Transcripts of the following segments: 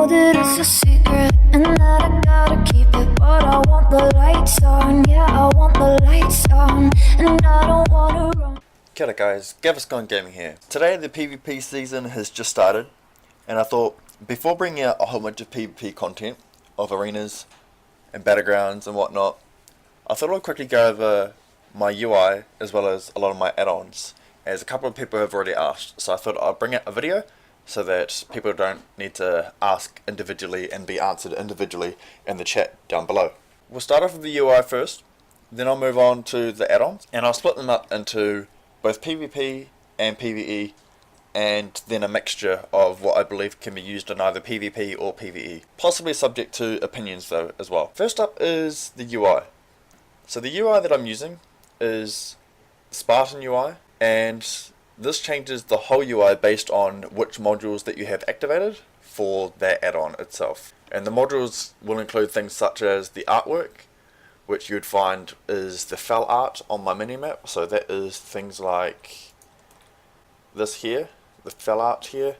know that it's a secret and that I gotta keep it, but I want the lights on, yeah, I want the lights on, and I don't wanna run. Kia ora guys, Gaviscon Gaming here. Today the PvP season has just started, and I thought before bringing out a whole bunch of PvP content of arenas and battlegrounds and whatnot, I thought I'd quickly go over my UI as well as a lot of my add-ons, as a couple of people have already asked. So I thought I'd bring out a video so that people don't need to ask individually and be answered individually in the chat down below. We'll start off with the UI first, then I'll move on to the add-ons, and I'll split them up into both PvP and PvE, and then a mixture of what I believe can be used in either PvP or PvE, possibly subject to opinions though as well. First up is the UI. So the UI that I'm using is SpartanUI, and this changes the whole UI based on which modules that you have activated for that add-on itself. And the modules will include things such as the artwork, which you would find is the fell art on my minimap. So that is things like this here, the fell art here,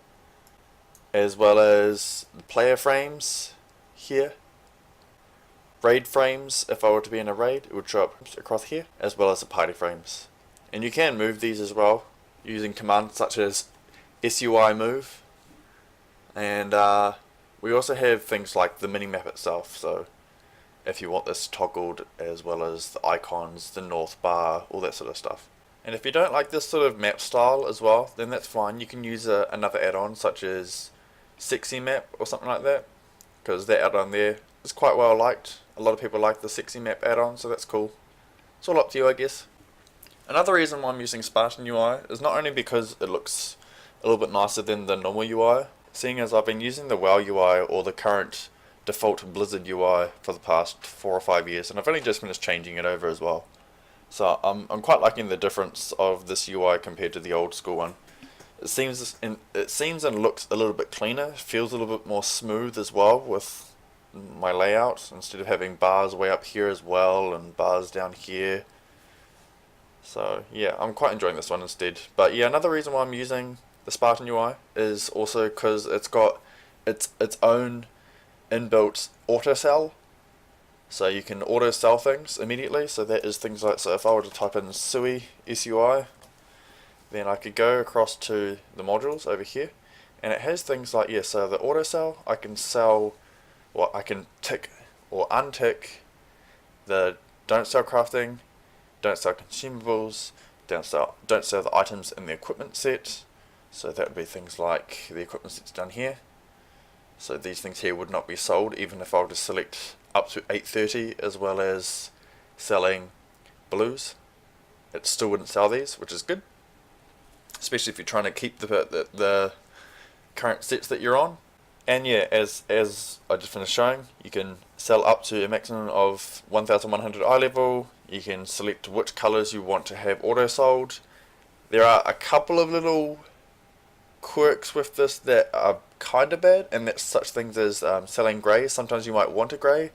as well as the player frames here, raid frames. If I were to be in a raid, it would show up across here, as well as the party frames. And you can move these as well using commands such as SUI move. And we also have things like the minimap itself. So if you want this toggled, as well as the icons, the north bar, all that sort of stuff. And if you don't like this sort of map style as well, then that's fine. You can use another add-on such as Sexy Map or something like that, because that add-on there is quite well liked. A lot of people like the Sexy Map add-on, so that's cool. It's all up to you, I guess. Another reason why I'm using SpartanUI is not only because it looks a little bit nicer than the normal UI, seeing as I've been using the WoW UI or the current default Blizzard UI for the past 4 or 5 years, and I've only just finished changing it over as well. So I'm quite liking the difference of this UI compared to the old school one. It seems and looks a little bit cleaner, feels a little bit more smooth as well with my layout, instead of having bars way up here as well and bars down here. So yeah, I'm quite enjoying this one instead. But yeah, another reason why I'm using the SpartanUI is also because it's got its own inbuilt auto sell, so you can auto sell things immediately. So that is things like, so if I were to type in SUI, SUI, then I could go across to the modules over here, and it has things like, yeah, so the auto sell, I can sell, or I can tick or untick the don't sell crafting, don't sell consumables, don't sell the items in the equipment set. So that would be things like the equipment set's down here. So these things here would not be sold even if I were to select up to 830, as well as selling blues. It still wouldn't sell these, which is good, especially if you're trying to keep the current sets that you're on. And yeah, as I just finished showing, you can sell up to a maximum of 1100 eye level. You can select which colours you want to have auto sold. There are a couple of little quirks with this that are kind of bad, and that's such things as selling grey. Sometimes you might want a grey.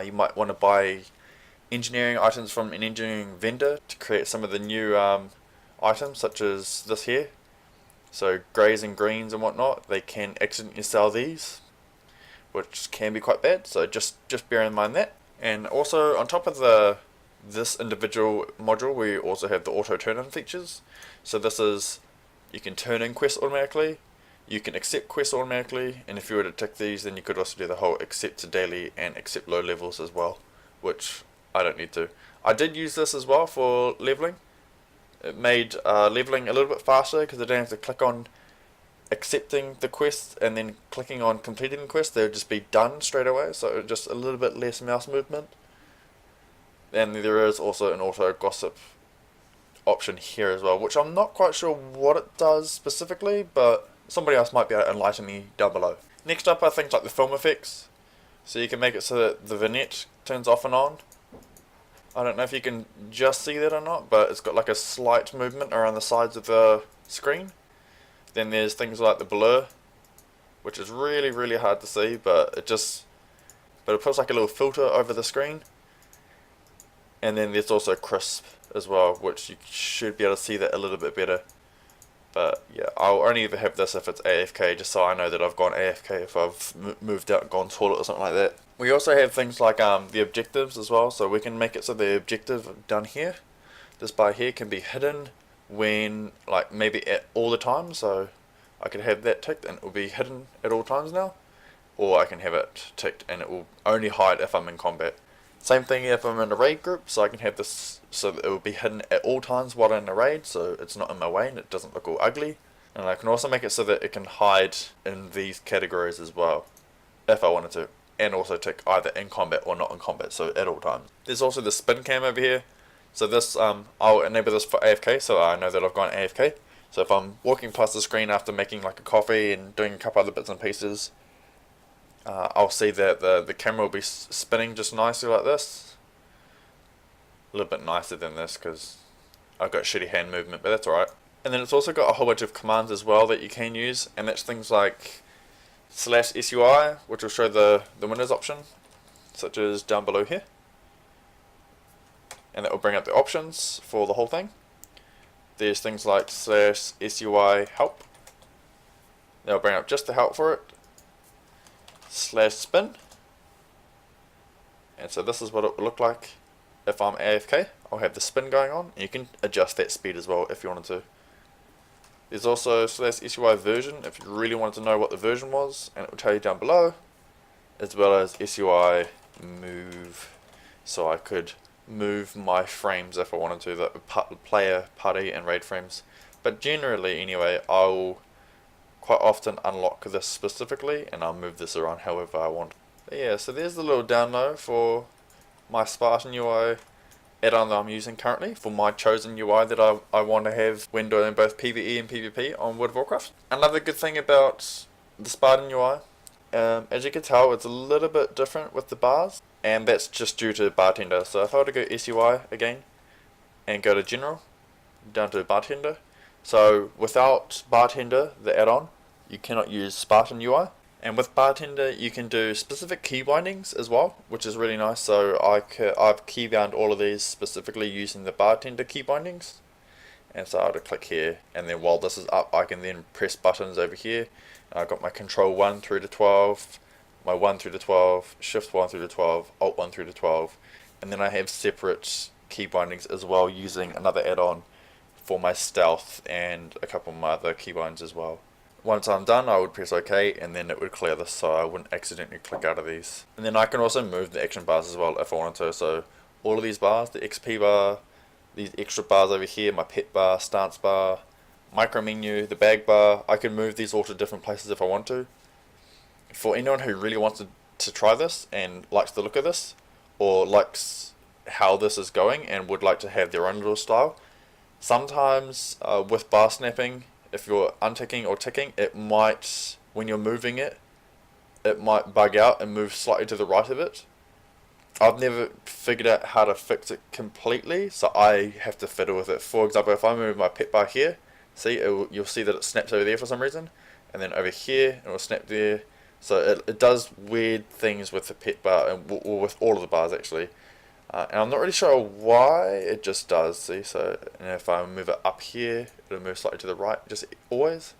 You might want to buy engineering items from an engineering vendor to create some of the new items, such as this here. So greys and greens and whatnot, they can accidentally sell these, which can be quite bad. So just bear in mind that. And also on top of this individual module, we also have the auto turn-in features. So this is, you can turn in quests automatically, you can accept quests automatically, and if you were to tick these, then you could also do the whole accept to daily and accept low levels as well, which I don't need to. I did use this as well for leveling. It made leveling a little bit faster because I don't have to click on accepting the quest and then clicking on completing the quest. They would just be done straight away, so just a little bit less mouse movement. And there is also an auto gossip option here as well, which I'm not quite sure what it does specifically, but somebody else might be able to enlighten me down below. Next up are things like the film effects. So you can make it so that the vignette turns off and on. I don't know if you can just see that or not, but it's got like a slight movement around the sides of the screen. Then there's things like the blur, which is really hard to see, but it puts like a little filter over the screen. And then there's also crisp as well, which you should be able to see that a little bit better. But yeah, I'll only ever have this if it's AFK, just so I know that I've gone AFK if I've moved out, gone toilet or something like that. We also have things like the objectives as well, so we can make it so the objective down here, this bar here, can be hidden when, like, maybe at all the time. So I could have that ticked and it will be hidden at all times now, or I can have it ticked and it will only hide if I'm in combat. Same thing if I'm in a raid group, so I can have this so that it will be hidden at all times while in a raid, so it's not in my way and it doesn't look all ugly. And I can also make it so that it can hide in these categories as well, if I wanted to, and also tick either in combat or not in combat, so at all times. There's also the spin cam over here, so this I'll enable this for AFK, so I know that I've gone AFK. So if I'm walking past the screen after making like a coffee and doing a couple other bits and pieces, I'll see that the camera will be spinning just nicely like this. A little bit nicer than this because I've got shitty hand movement, but that's alright. And then it's also got a whole bunch of commands as well that you can use, and that's things like /SUI, which will show the Windows option, such as down below here. And that will bring up the options for the whole thing. There's things like /SUI help. That'll bring up just the help for it. /spin, and so this is what it will look like if I'm AFK. I'll have the spin going on, and you can adjust that speed as well if you wanted to. There's also /SUI version if you really wanted to know what the version was, and it will tell you down below, as well as SUI move, so I could move my frames if I wanted to, the player, party and raid frames. But generally anyway, I'll quite often unlock this specifically, and I'll move this around however I want. But yeah, so there's the little download for my SpartanUI add-on that I'm using currently for my chosen UI that I want to have when doing both PvE and PvP on World of Warcraft. Another good thing about the SpartanUI, as you can tell, it's a little bit different with the bars, and that's just due to Bartender. So if I were to go SUI again and go to General, down to Bartender, so without Bartender, the add-on, you cannot use SpartanUI. And with Bartender, you can do specific key bindings as well, which is really nice. So I've keybound all of these specifically using the Bartender key bindings. And so I'll click here, and then while this is up, I can then press buttons over here. And I've got my control 1 through to 12, my 1 through to 12, shift 1 through to 12, alt 1 through to 12. And then I have separate key bindings as well using another add-on for my stealth and a couple of my other keybinds as well. Once I'm done, I would press OK, and then it would clear this so I wouldn't accidentally click out of these. And then I can also move the action bars as well if I wanted to. So all of these bars, the XP bar, these extra bars over here, my pet bar, stance bar, micro menu, the bag bar, I can move these all to different places if I want to. For anyone who really wants to try this and likes the look of this, or likes how this is going and would like to have their own little style, sometimes with bar snapping, if you're unticking or ticking, it might, when you're moving it, it might bug out and move slightly to the right of it. I've never figured out how to fix it completely, so I have to fiddle with it. For example, if I move my pet bar here, see, you'll see that it snaps over there for some reason, and then over here it will snap there. So it does weird things with the pet bar, or with all of the bars actually. And I'm not really sure why, it just does, see, so and if I move it up here, it'll move slightly to the right, just always.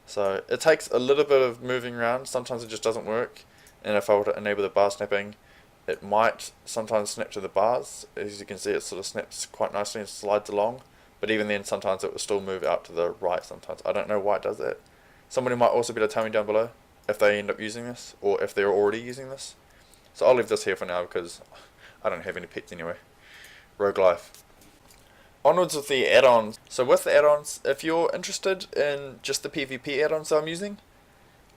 So it takes a little bit of moving around, sometimes it just doesn't work, and if I were to enable the bar snapping, it might sometimes snap to the bars. As you can see, it sort of snaps quite nicely and slides along, but even then sometimes it will still move out to the right sometimes. I don't know why it does that. Somebody might also be able to tell me down below if they end up using this, or if they're already using this. So I'll leave this here for now because I don't have any pets anyway. Rogue life. Onwards with the add-ons. So with the add-ons, if you're interested in just the PvP add-ons that I'm using,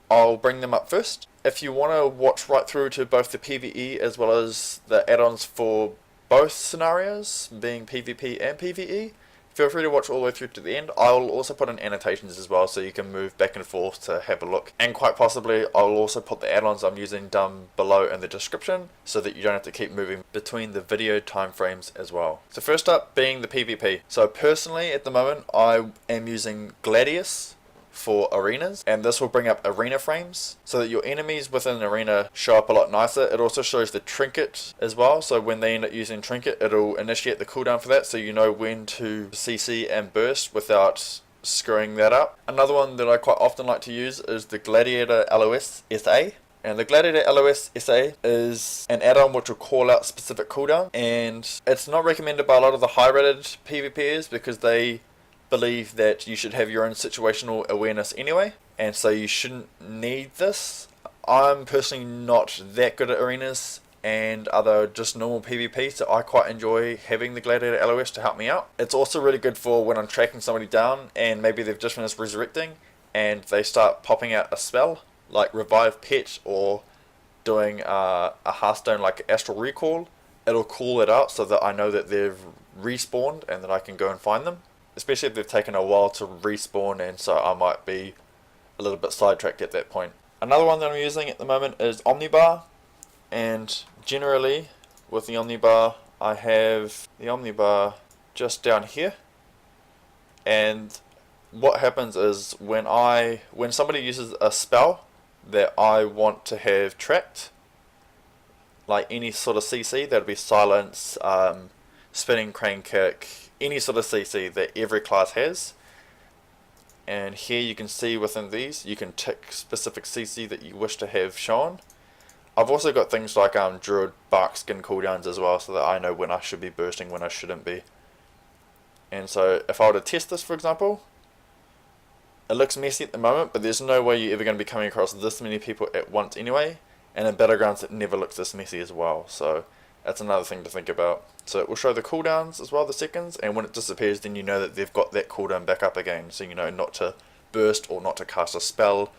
I'll bring them up first. If you want to watch right through to both the PvE as well as the add-ons for both scenarios, being PvP and PvE, feel free to watch all the way through to the end. I'll also put in annotations as well so you can move back and forth to have a look. And quite possibly I'll also put the add-ons I'm using down below in the description so that you don't have to keep moving between the video timeframes as well. So first up being the PvP. So personally at the moment I am using Gladius for arenas, and this will bring up arena frames so that your enemies within an arena show up a lot nicer. It also shows the trinket as well, so when they end up using trinket it'll initiate the cooldown for that, so you know when to CC and burst without screwing that up. Another one that I quite often like to use is the GladiatorlosSA. And the GladiatorlosSA is an add-on which will call out specific cooldown, and it's not recommended by a lot of the high-rated PvPers because they believe that you should have your own situational awareness anyway, and so you shouldn't need this. I'm personally not that good at arenas and other just normal PvP, so I quite enjoy having the Gladiator LOS to help me out. It's also really good for when I'm tracking somebody down and maybe they've just finished resurrecting and they start popping out a spell like Revive Pet or doing a Hearthstone like Astral Recall. It'll call it out so that I know that they've respawned and that I can go and find them, especially if they've taken a while to respawn, and so I might be a little bit sidetracked at that point. Another one that I'm using at the moment is OmniBar, and generally with the OmniBar I have the OmniBar just down here, and what happens is when somebody uses a spell that I want to have tracked, like any sort of CC, that'll be Silence, Spinning Crane Kick, any sort of CC that every class has. And here you can see within these, you can tick specific CC that you wish to have shown. I've also got things like Druid Bark Skin cooldowns as well, so that I know when I should be bursting, when I shouldn't be. And so if I were to test this, for example, it looks messy at the moment, but there's no way you're ever going to be coming across this many people at once anyway. And in Battlegrounds it never looks this messy as well, so that's another thing to think about. So it will show the cooldowns as well, the seconds, and when it disappears then you know that they've got that cooldown back up again, so you know not to burst or not to cast a spell,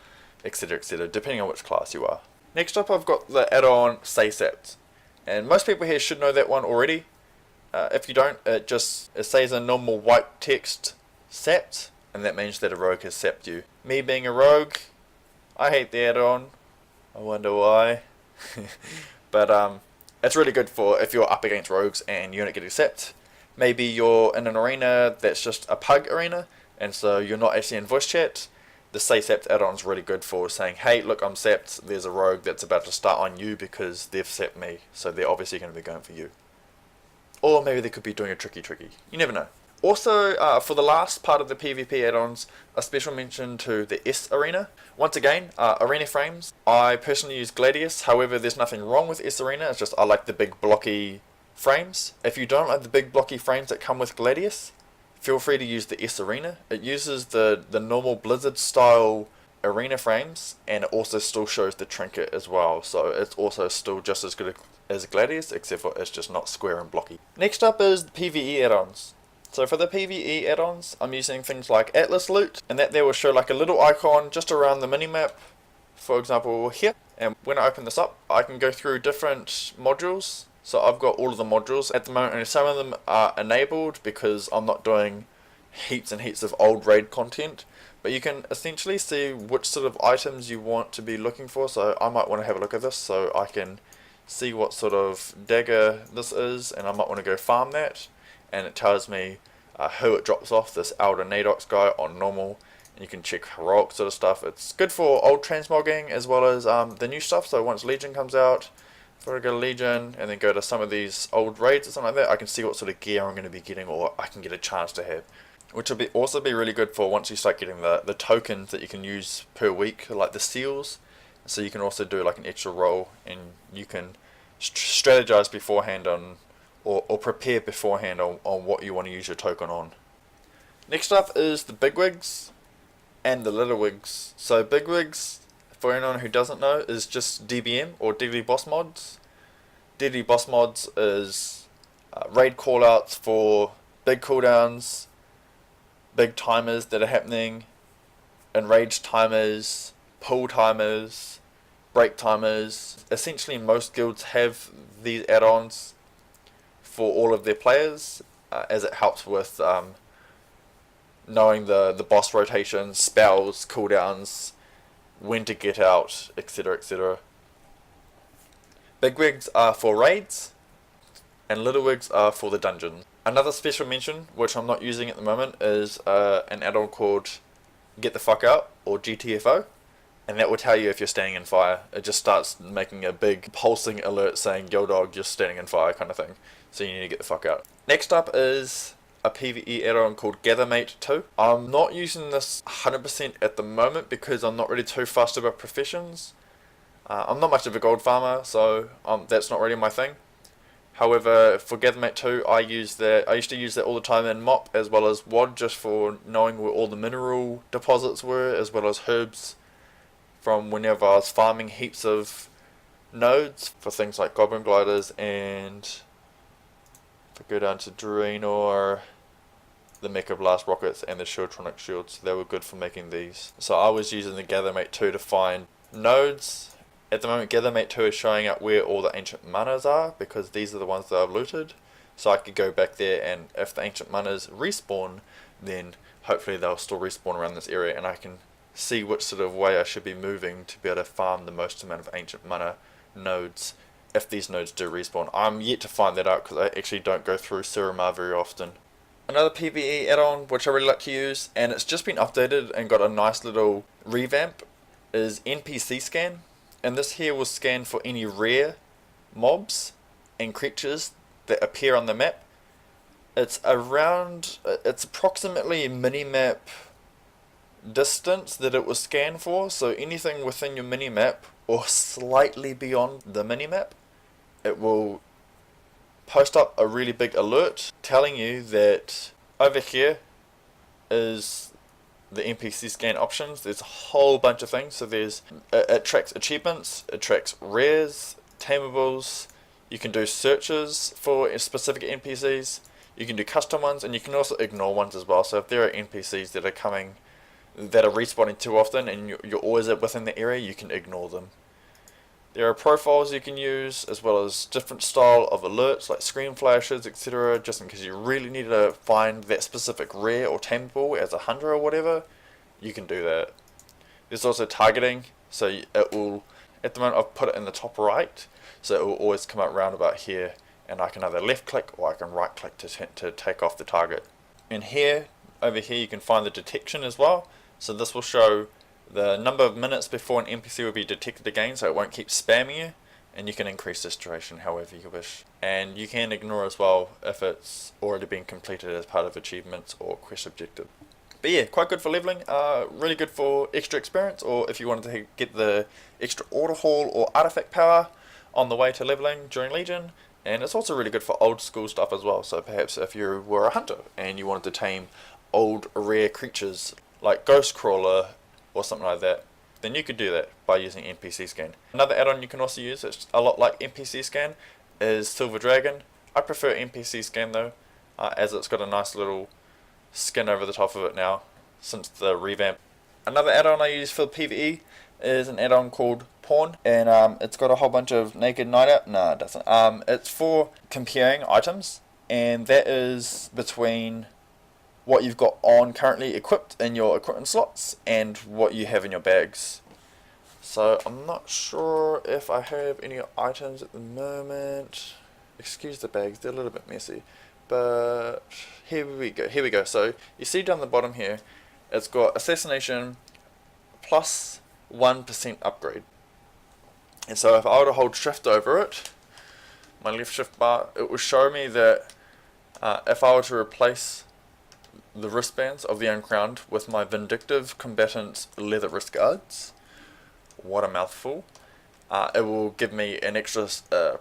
etc, depending on which class you are. Next up I've got the add-on SaySapped, and most people here should know that one already. If you don't, it says a normal white text sapped, and that means that a rogue has sapped you. Me being a rogue, I hate the add-on. I wonder why. But it's really good for if you're up against rogues and you don't get sapped. Maybe you're in an arena that's just a pug arena, and so you're not actually in voice chat. The SaySapped add-on is really good for saying, hey, look, I'm sapped, there's a rogue that's about to start on you because they've sapped me, so they're obviously going to be going for you. Or maybe they could be doing a tricky. You never know. Also, for the last part of the PvP add-ons, a special mention to the S Arena. Once again, arena frames. I personally use Gladius, however there's nothing wrong with S Arena, it's just I like the big blocky frames. If you don't like the big blocky frames that come with Gladius, feel free to use the S Arena. It uses the normal Blizzard style arena frames, and it also still shows the trinket as well, so it's also still just as good as Gladius, except for it's just not square and blocky. Next up is the PvE add-ons. So for the PvE add-ons, I'm using things like AtlasLoot, and that there will show like a little icon just around the minimap, for example here. And when I open this up, I can go through different modules. So I've got all of the modules at the moment, and some of them are enabled because I'm not doing heaps and heaps of old raid content. But you can essentially see which sort of items you want to be looking for. So I might want to have a look at this so I can see what sort of dagger this is, and I might want to go farm that. And it tells me who it drops off, this Elder Nadox guy on normal, and you can check heroic sort of stuff. It's good for old transmogging as well as the new stuff, so once Legion comes out, if I go to Legion and then go to some of these old raids or something like that, I can see what sort of gear I'm going to be getting, or I can get a chance to have. Which will also be really good for once you start getting the tokens that you can use per week, like the seals, so you can also do like an extra roll, and you can strategize beforehand on or prepare beforehand on what you want to use your token on. Next up is the BigWigs and the LittleWigs. So BigWigs, for anyone who doesn't know, is just DBM or Deadly Boss Mods. Deadly Boss Mods is raid callouts for big cooldowns, big timers that are happening, enraged timers, pull timers, break timers. Essentially most guilds have these add-ons for all of their players, as it helps with knowing the boss rotations, spells, cooldowns, when to get out, etc. BigWigs are for raids, and LittleWigs are for the dungeon. Another special mention, which I'm not using at the moment, is an add-on called Get the Fuck Out, or GTFO. And that will tell you if you're standing in fire. It just starts making a big pulsing alert saying, yo dog, you're standing in fire kind of thing. So you need to get the fuck out. Next up is a PvE add-on called GatherMate 2. I'm not using this 100% at the moment because I'm not really too fussed about professions. I'm not much of a gold farmer, so that's not really my thing. However, for GatherMate 2, I used to use that all the time in MOP as well as WOD, just for knowing where all the mineral deposits were, as well as herbs from whenever I was farming heaps of nodes for things like goblin gliders, and if I go down to Draenor, the Mecha Blast rockets and the Shieldtronic shields, they were good for making these. So I was using the GatherMate 2 to find nodes. At the moment, GatherMate 2 is showing up where all the ancient manas are, because these are the ones that I've looted. So I could go back there, and if the ancient manas respawn, then hopefully they'll still respawn around this area, and I can see which sort of way I should be moving to be able to farm the most amount of ancient mana nodes if these nodes do respawn. I'm yet to find that out because I actually don't go through Suramar very often. Another PvE add-on which I really like to use, and it's just been updated and got a nice little revamp, is NPCScan. And this here will scan for any rare mobs and creatures that appear on the map. It's approximately minimap distance that it will scan for, so anything within your minimap or slightly beyond the minimap, it will post up a really big alert telling you that over here is the NPC scan options. There's a whole bunch of things. So it tracks achievements, it tracks rares, tamables, you can do searches for specific NPCs, you can do custom ones, and you can also ignore ones as well. So if there are NPCs that are respawning too often and you're always within the area, you can ignore them. There are profiles you can use, as well as different style of alerts like screen flashes, etc. Just in case you really need to find that specific rare or tameable as a hunter or whatever, you can do that. There's also targeting, so it will, at the moment I've put it in the top right, so it will always come up round about here, and I can either left click or I can right click to take off the target. And over here you can find the detection as well, so this will show the number of minutes before an NPC will be detected again, so it won't keep spamming you, and you can increase this duration however you wish. And you can ignore as well if it's already been completed as part of achievements or quest objective. But yeah, quite good for leveling, really good for extra experience, or if you wanted to get the extra order haul or artifact power on the way to leveling during Legion. And it's also really good for old school stuff as well, so perhaps if you were a hunter and you wanted to tame old rare creatures like Ghost Crawler or something like that, then you could do that by using NPCScan. Another add-on you can also use, it's a lot like NPCScan, is SilverDragon. I prefer NPCScan though, as it's got a nice little skin over the top of it now since the revamp. Another add-on I use for PvE is an add-on called Pawn, and it's got a whole bunch of naked night out. No, it doesn't. It's for comparing items, and that is between what you've got on currently equipped in your equipment slots and what you have in your bags. So I'm not sure if I have any items at the moment. Excuse the bags, they're a little bit messy, but here we go. So you see down the bottom here, it's got assassination plus 1% upgrade. And so if I were to hold shift over it, my left shift bar, it will show me that if I were to replace the wristbands of the Uncrowned with my Vindictive Combatant's leather wrist guards, what a mouthful, it will give me an extra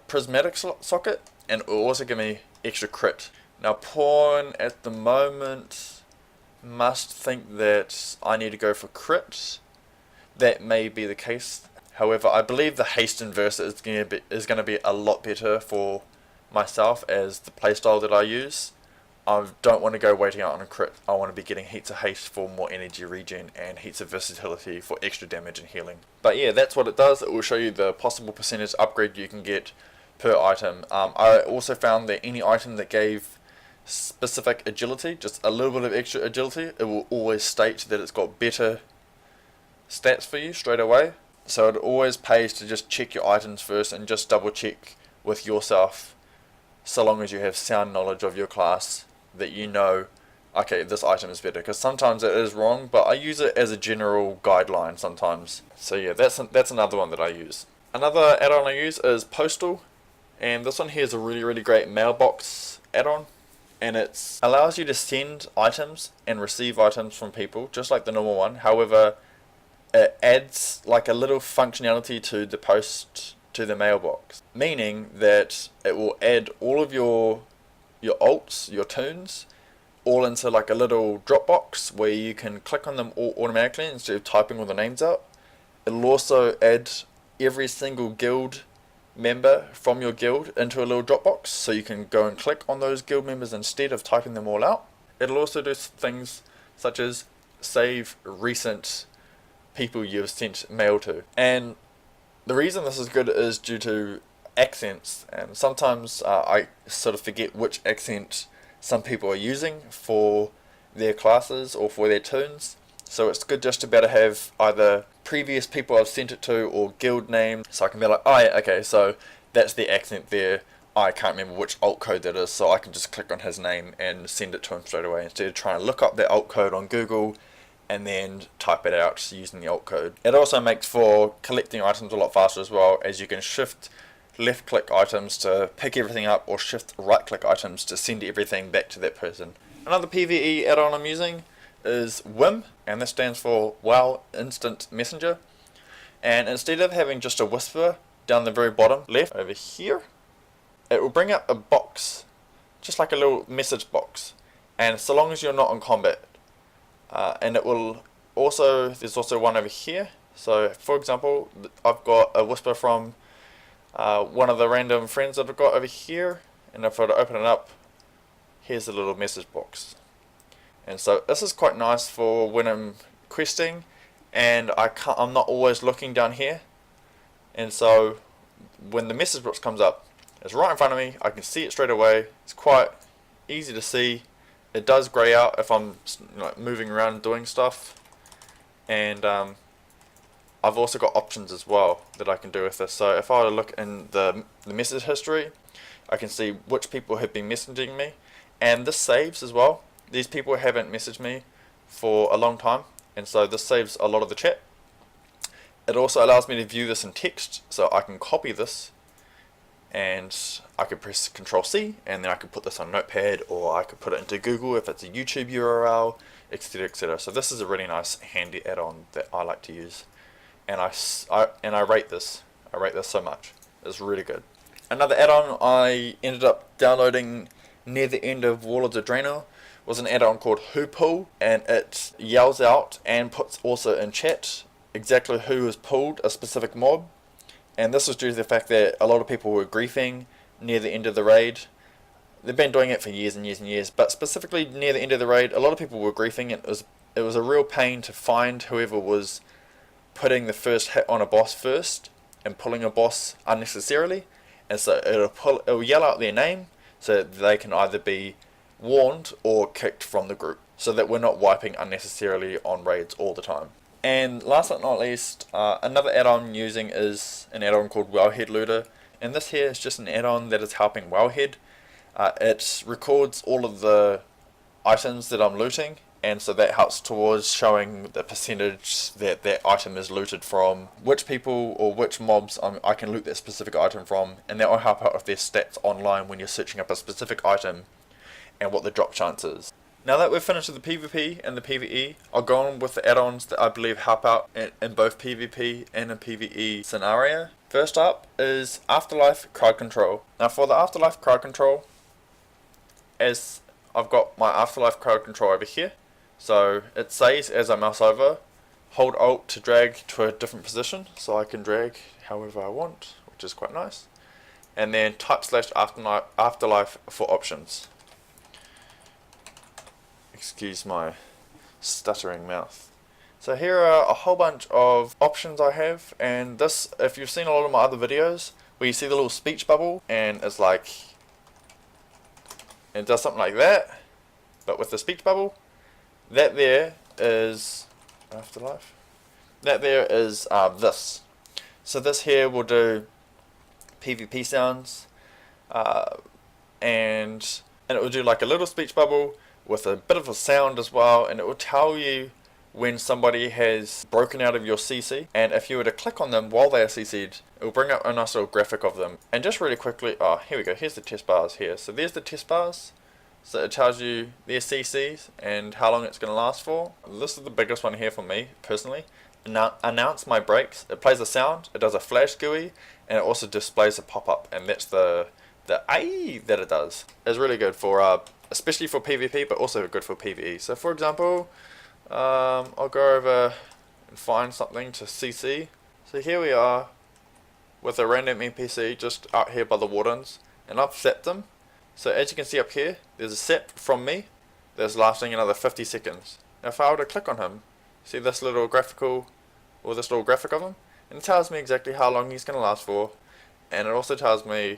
prismatic socket, and it will also give me extra crit. Now Pawn at the moment must think that I need to go for crit. That may be the case. However, I believe the haste inverse is going to be a lot better for myself as the playstyle that I use. I don't want to go waiting out on a crit. I want to be getting heaps of haste for more energy regen and heaps of versatility for extra damage and healing. But yeah, that's what it does. It will show you the possible percentage upgrade you can get per item. I also found that any item that gave specific agility, just a little bit of extra agility, it will always state that it's got better stats for you straight away. So it always pays to just check your items first and just double check with yourself, so long as you have sound knowledge of your class, that you know, okay, this item is better, because sometimes it is wrong, but I use it as a general guideline sometimes. So yeah, that's another one that I use. Another add-on I use is Postal, and this one here is a really great mailbox add-on. and it allows you to send items and receive items from people just like the normal one. However, it adds like a little functionality to the post to the mailbox, meaning that it will add all of your alts, your tunes, all into like a little Dropbox where you can click on them all automatically instead of typing all the names out. It'll also add every single guild member from your guild into a little Dropbox, so you can go and click on those guild members instead of typing them all out. It'll also do things such as save recent people you've sent mail to. And the reason this is good is due to accents, and sometimes I sort of forget which accent some people are using for their classes or for their tunes. So it's good just to be able to have either previous people I've sent it to or guild name, so I can be like, oh yeah, okay, so that's the accent there. I can't remember which alt code that is, so I can just click on his name and send it to him straight away instead of trying to look up the alt code on Google and then type it out using the alt code. It also makes for collecting items a lot faster as well, as you can shift left click items to pick everything up or shift right click items to send everything back to that person. Another PvE add-on I'm using is WIM, and this stands for WoW Instant Messenger. And instead of having just a whisper down the very bottom left over here, it will bring up a box, just like a little message box, and so long as you're not in combat. And it will also, there's also one over here. So for example, I've got a whisper from one of the random friends that I've got over here, and if I were to open it up, here's a little message box. And so this is quite nice for when I'm questing and I'm not always looking down here, and so when the message box comes up, it's right in front of me, I can see it straight away. It's quite easy to see. It does grey out if I'm like moving around and doing stuff, and I've also got options as well that I can do with this. So if I were to look in the message history, I can see which people have been messaging me, and this saves as well. These people haven't messaged me for a long time, and so this saves a lot of the chat. It also allows me to view this in text, so I can copy this and I could press Ctrl+C, and then I could put this on Notepad, or I could put it into Google if it's a YouTube URL, etc, etc. So this is a really nice handy add-on that I like to use, and I rate this. I rate this so much. It's really good. Another add-on I ended up downloading near the end of Warlords of Draenor was an add-on called Who, and it yells out and puts also in chat exactly who has pulled a specific mob. And this was due to the fact that a lot of people were griefing near the end of the raid. They've been doing it for years and years and years, but specifically near the end of the raid, a lot of people were griefing. It was a real pain to find whoever was putting the first hit on a boss first and pulling a boss unnecessarily. And so it'll yell out their name so that they can either be warned or kicked from the group, so that we're not wiping unnecessarily on raids all the time. And last but not least, another add-on I'm using is an add-on called Wowhead Looter, and this here is just an add-on that is helping Wowhead. It records all of the items that I'm looting, and so that helps towards showing the percentage that that item is looted from, which people or which mobs I can loot that specific item from, and that will help out with their stats online when you're searching up a specific item and what the drop chance is. Now that we've finished with the PvP and the PvE, I'll go on with the add-ons that I believe help out in both PvP and a PvE scenario. First up is Afterlife Crowd Control. Now for the Afterlife Crowd Control, as I've got my Afterlife Crowd Control over here, so it says as I mouse over, hold Alt to drag to a different position, so I can drag however I want, which is quite nice. And then /Afterlife for options. Excuse my stuttering mouth. So here are a whole bunch of options I have, and this, if you've seen a lot of my other videos where you see the little speech bubble and it's like, it does something like that, but with the speech bubble, that there is Afterlife. That there is this. So this here will do PvP sounds, and it will do like a little speech bubble with a bit of a sound as well, and it will tell you when somebody has broken out of your CC, and if you were to click on them while they are CC'd, it will bring up a nice little graphic of them. And just really quickly, oh here we go, here's the test bars here. So there's the test bars. So it tells you their CCs and how long it's going to last for. This is the biggest one here for me personally. Announce my breaks. It plays a sound, it does a flash GUI, and it also displays a pop-up, and that's the A that it does. It's really good for especially for PvP, but also good for PvE. So for example, I'll go over and find something to CC. So here we are with a random NPC just out here by the Wardens, and I've sapped them. So as you can see up here, there's a sap from me that's lasting another 50 seconds. Now if I were to click on him, see this little graphical, or this little graphic of him, and it tells me exactly how long he's going to last for, and it also tells me,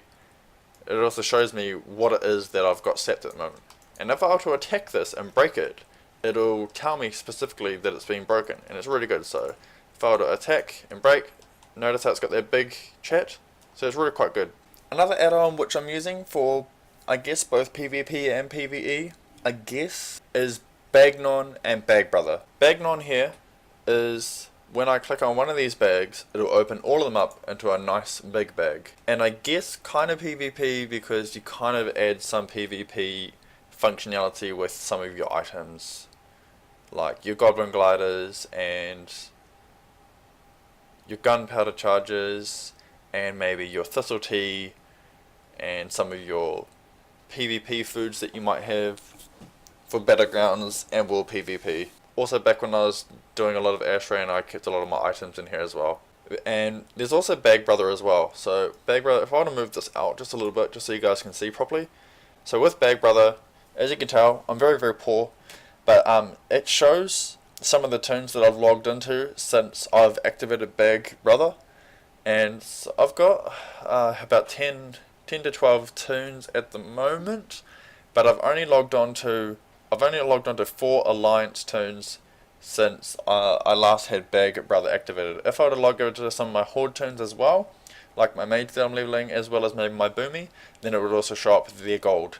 it also shows me what it is that I've got sapped at the moment. And if I were to attack this and break it, it'll tell me specifically that it's been broken, and it's really good. So if I were to attack and break, notice how it's got that big chat, so it's really quite good. Another add-on which I'm using for, I guess, both PvP and PvE, I guess, is Bagnon and Bag Brother. Bagnon here is when I click on one of these bags, it'll open all of them up into a nice big bag. And I guess kind of PvP because you kind of add some PvP functionality with some of your items, like your goblin gliders and your gunpowder charges, and maybe your thistle tea and some of your PvP foods that you might have for battlegrounds and world PvP. Also, back when I was doing a lot of Ashray, I kept a lot of my items in here as well. And there's also Bag Brother as well. So Bag Brother, if I want to move this out just a little bit, just so you guys can see properly. So with Bag Brother, as you can tell, I'm very, very poor, but it shows some of the tunes that I've logged into since I've activated Bag Brother, and so I've got about 10 to 12 tunes at the moment, but I've only logged on to 4 Alliance tunes since I last had Bag Brother activated. If I were to log over to some of my Horde tunes as well, like my mage that I'm leveling, as well as maybe my Boomy, then it would also show up their gold.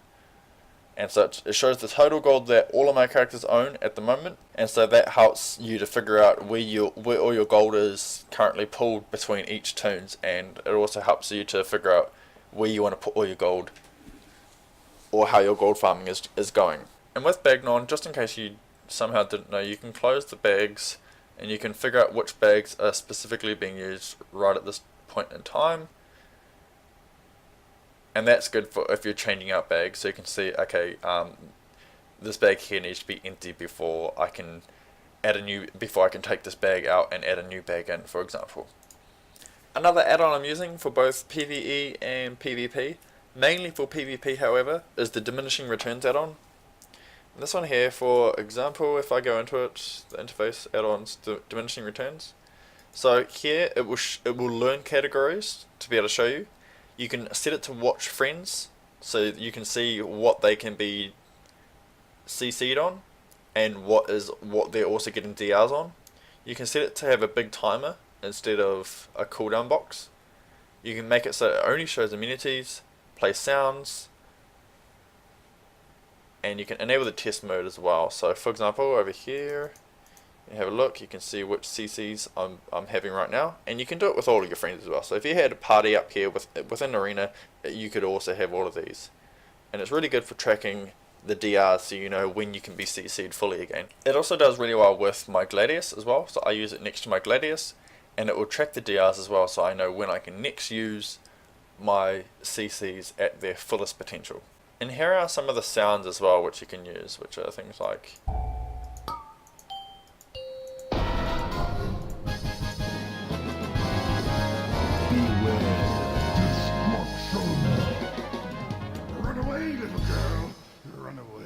And so it shows the total gold that all of my characters own at the moment, and so that helps you to figure out where all your gold is currently pooled between each tunes, and it also helps you to figure out where you want to put all your gold, or how your gold farming is going. And with Bagnon, just in case you somehow didn't know, you can close the bags and you can figure out which bags are specifically being used right at this point in time. And that's good for if you're changing out bags, so you can see, okay, this bag here needs to be empty before I can take this bag out and add a new bag in, for example. Another add-on I'm using for both PvE and PvP, mainly for PvP however, is the Diminishing Returns add-on. This one here, for example, if I go into it, the interface add-ons, Diminishing Returns. So here it will learn categories to be able to show you. You can set it to watch friends, so you can see what they can be CC'd on, and what they're also getting DRs on. You can set it to have a big timer instead of a cooldown box. You can make it so it only shows amenities, play sounds, and you can enable the test mode as well. So for example, over here, you have a look, you can see which CCs I'm having right now, and you can do it with all of your friends as well. So if you had a party up here within Arena, you could also have all of these, and it's really good for tracking the DRs, so you know when you can be CC'd fully again. It also does really well with my Gladius as well, so I use it next to my Gladius, and it will track the DRs as well, so I know when I can next use my CCs at their fullest potential. And here are some of the sounds as well which you can use, which are things like Run away, little girl. Run away.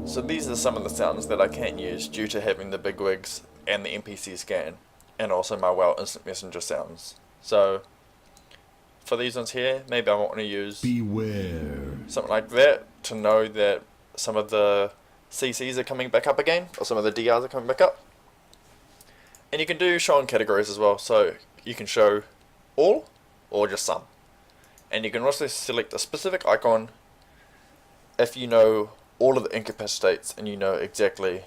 So these are some of the sounds that I can't use due to having the BigWigs and the NPCScan, and also my WoW Instant Messenger sounds. So for these ones here, maybe I want to use Beware. something like that to know that some of the CCs are coming back up again, or some of the DRs are coming back up. And you can do show in categories as well, so you can show all or just some. And you can also select a specific icon if you know all of the incapacitates and you know exactly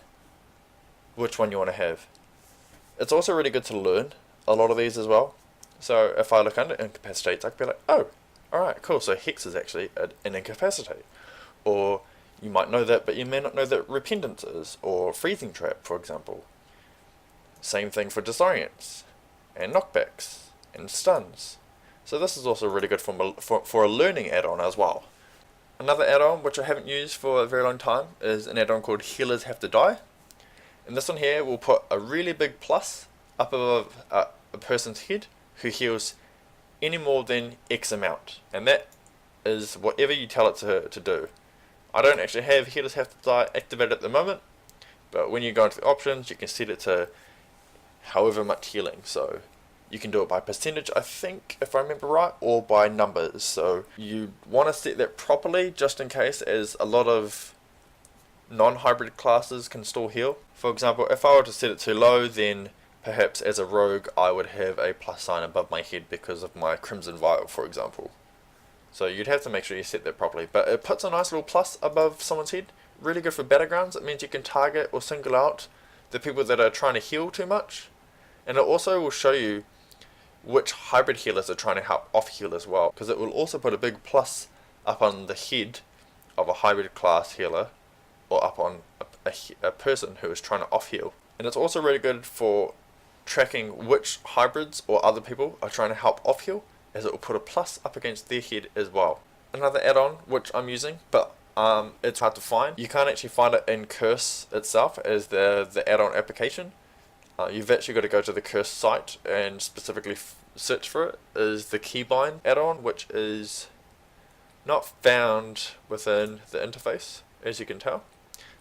which one you want to have. It's also really good to learn a lot of these as well. So if I look under incapacitates, I can be like, oh, alright, cool, so Hex is actually an incapacitate. Or you might know that, but you may not know that Repentance is, or Freezing Trap, for example. Same thing for Disorients, and Knockbacks, and Stuns. So this is also really good for a learning add-on as well. Another add-on which I haven't used for a very long time is an add-on called Healers Have to Die. And this one here will put a really big plus up above a person's head who heals any more than X amount. And that is whatever you tell it to do. I don't actually have Healers Have to Die activated at the moment, but when you go into the options you can set it to however much healing. So you can do it by percentage, I think, if I remember right, or by numbers. So you want to set that properly just in case, as a lot of non-hybrid classes can still heal. For example, if I were to set it too low, then perhaps as a rogue I would have a plus sign above my head because of my Crimson Vial, for example. So you'd have to make sure you set that properly. But it puts a nice little plus above someone's head. Really good for battlegrounds. It means you can target or single out the people that are trying to heal too much. And it also will show you which hybrid healers are trying to help off heal as well, because it will also put a big plus up on the head of a hybrid class healer, or up on a person who is trying to off heal. And it's also really good for tracking which hybrids or other people are trying to help off heal, as it will put a plus up against their head as well. Another add-on which I'm using, but it's hard to find. You can't actually find it in Curse itself as the add-on application. You've actually got to go to the Curse site and specifically search for it, is the Keybind add-on, which is not found within the interface, as you can tell.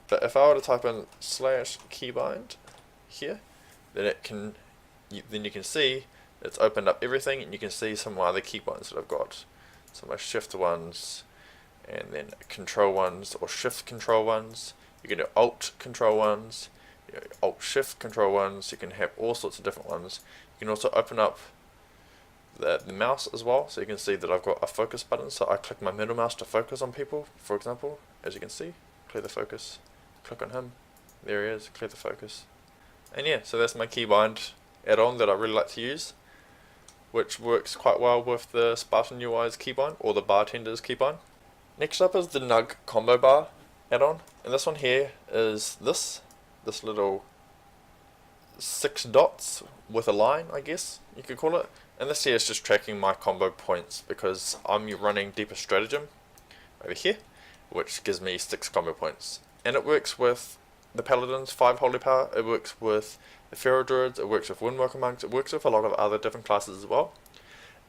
But if I were to type in /keybind here, then you can see it's opened up everything, and you can see some of my other keybinds that I've got. So my shift ones, and then control ones, or shift control ones. You can do alt control ones, alt shift control ones. You can have all sorts of different ones. You can also open up the mouse as well, so you can see that I've got a focus button. So I click my middle mouse to focus on people, for example. As you can see, clear the focus, click on him, there he is, clear the focus. And yeah, so that's my keybind add-on that I really like to use, which works quite well with the SpartanUI's keybind, or the Bartender's keybind. Next up is the NugComboBar add-on, and this one here is this little 6 dots with a line, I guess you could call it. And this here is just tracking my combo points, because I'm running Deeper Stratagem over here, which gives me 6 combo points. And it works with the Paladins, 5 Holy Power, it works with the Feral Druids, it works with Windwalker Monks, it works with a lot of other different classes as well.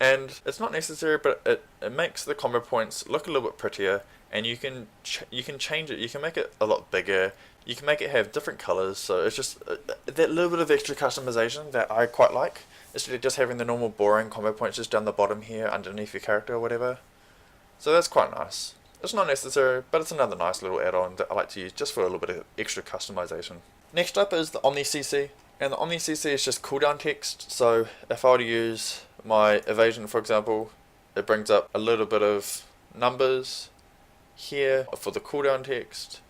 And it's not necessary, but it makes the combo points look a little bit prettier, and you can change it, you can make it a lot bigger, you can make it have different colours, so it's just that little bit of extra customization that I quite like, instead of just having the normal boring combo points just down the bottom here underneath your character or whatever. So that's quite nice. It's not necessary, but it's another nice little add-on that I like to use just for a little bit of extra customization. Next up is the OmniCC, and the OmniCC is just cooldown text. So if I were to use my evasion, for example, it brings up a little bit of numbers here for the cooldown text.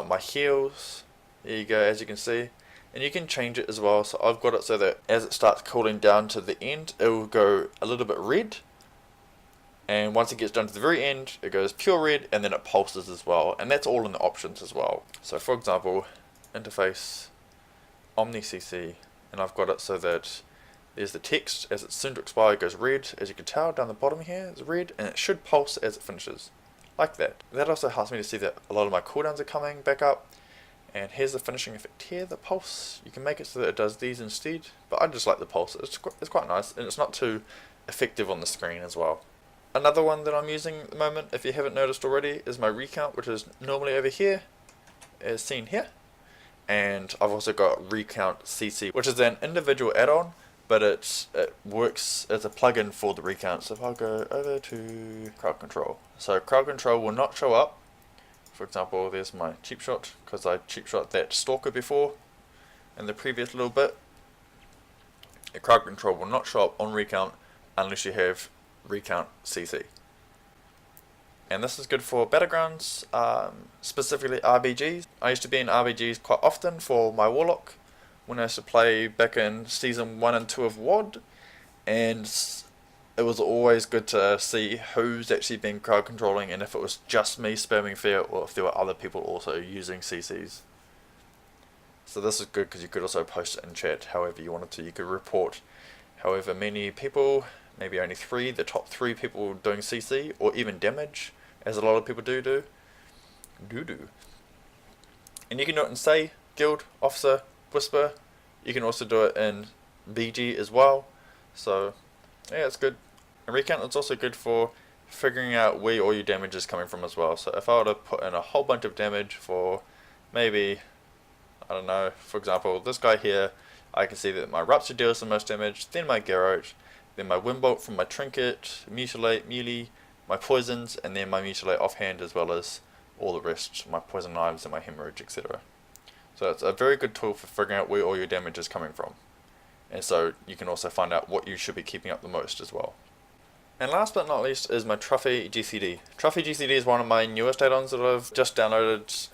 My heals, there you go, as you can see, and you can change it as well. So I've got it so that as it starts cooling down to the end, it will go a little bit red, and once it gets down to the very end, it goes pure red, and then it pulses as well, and that's all in the options as well. So for example, interface OmniCC, and I've got it so that there's the text as it's soon to expire, it goes red. As you can tell down the bottom here, it's red, and it should pulse as it finishes, like that. That also helps me to see that a lot of my cooldowns are coming back up. And here's the finishing effect here, the pulse. You can make it so that it does these instead, but I just like the pulse. It's quite nice, and it's not too effective on the screen as well. Another one that I'm using at the moment, if you haven't noticed already, is my Recount, which is normally over here, as seen here. And I've also got RecountCC, which is an individual add-on, but it works as a plugin for the Recount. So if I go over to crowd control, so crowd control will not show up. For example, there's my cheap shot, because I cheap shot that stalker before in the previous little bit. The crowd control will not show up on Recount unless you have RecountCC. And this is good for battlegrounds, specifically RBGs. I used to be in RBGs quite often for my Warlock when I used to play back in Season 1 and 2 of WoD, and it was always good to see who's actually been crowd controlling and if it was just me spamming fear or if there were other people also using CCs. So this is good because you could also post it in chat however you wanted to. You could report however many people, maybe only 3, the top 3 people doing CC, or even damage, as a lot of people do. And you can do it in Say, Guild, Officer, Whisper. You can also do it in BG as well. So yeah, it's good. And Recount is also good for figuring out where all your damage is coming from as well. So if I were to put in a whole bunch of damage for maybe, I don't know, for example, this guy here, I can see that my Rupture deals the most damage, then my Garrote, then my Windbolt from my Trinket, Mutilate, Melee, my Poisons, and then my Mutilate offhand, as well as all the rest, my Poison Knives and my Hemorrhage, etc. So it's a very good tool for figuring out where all your damage is coming from. And so you can also find out what you should be keeping up the most as well. And last but not least is my TrufiGCD. TrufiGCD is one of my newest add-ons that I've just downloaded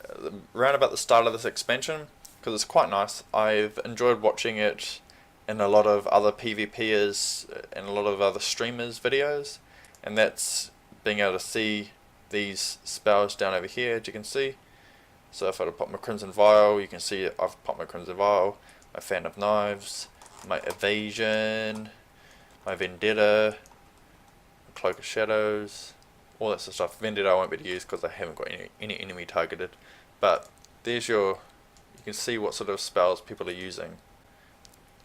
around about the start of this expansion, because it's quite nice. I've enjoyed watching it in a lot of other PvPers and a lot of other streamers' videos, and that's being able to see these spells down over here, as you can see. So if I pop my Crimson Vial, you can see I've popped my Crimson Vial, my Fan of Knives, my Evasion, my Vendetta, Cloak of Shadows, all that sort of stuff. Vendetta I won't be able to use because I haven't got any enemy targeted, but there's your, you can see what sort of spells people are using.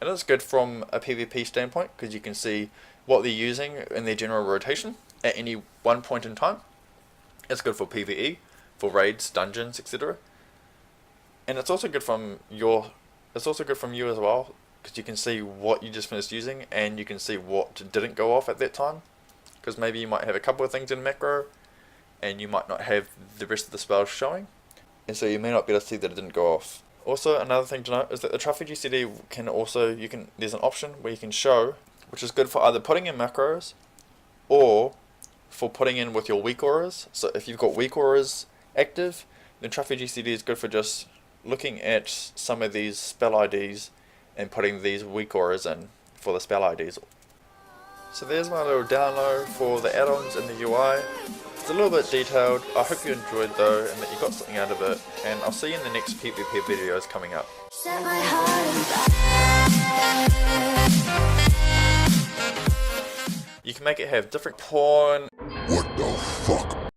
And it's good from a PvP standpoint because you can see what they're using in their general rotation at any one point in time. It's good for PvE, for raids, dungeons, etc. And it's also good from you as well, because you can see what you just finished using and you can see what didn't go off at that time. Because maybe you might have a couple of things in macro and you might not have the rest of the spells showing, and so you may not be able to see that it didn't go off. Also, another thing to note is that the TrufiGCD can also, there's an option where you can show, which is good for either putting in macros or for putting in with your weak auras. So if you've got weak auras active, then TrufiGCD is good for just looking at some of these spell IDs and putting these weak auras in for the spell IDs. So there's my little download for the add-ons in the UI. It's a little bit detailed. I hope you enjoyed though and that you got something out of it, and I'll see you in the next PvP videos coming up. Set my heart on fire. You can make it have different pawn. What the fuck?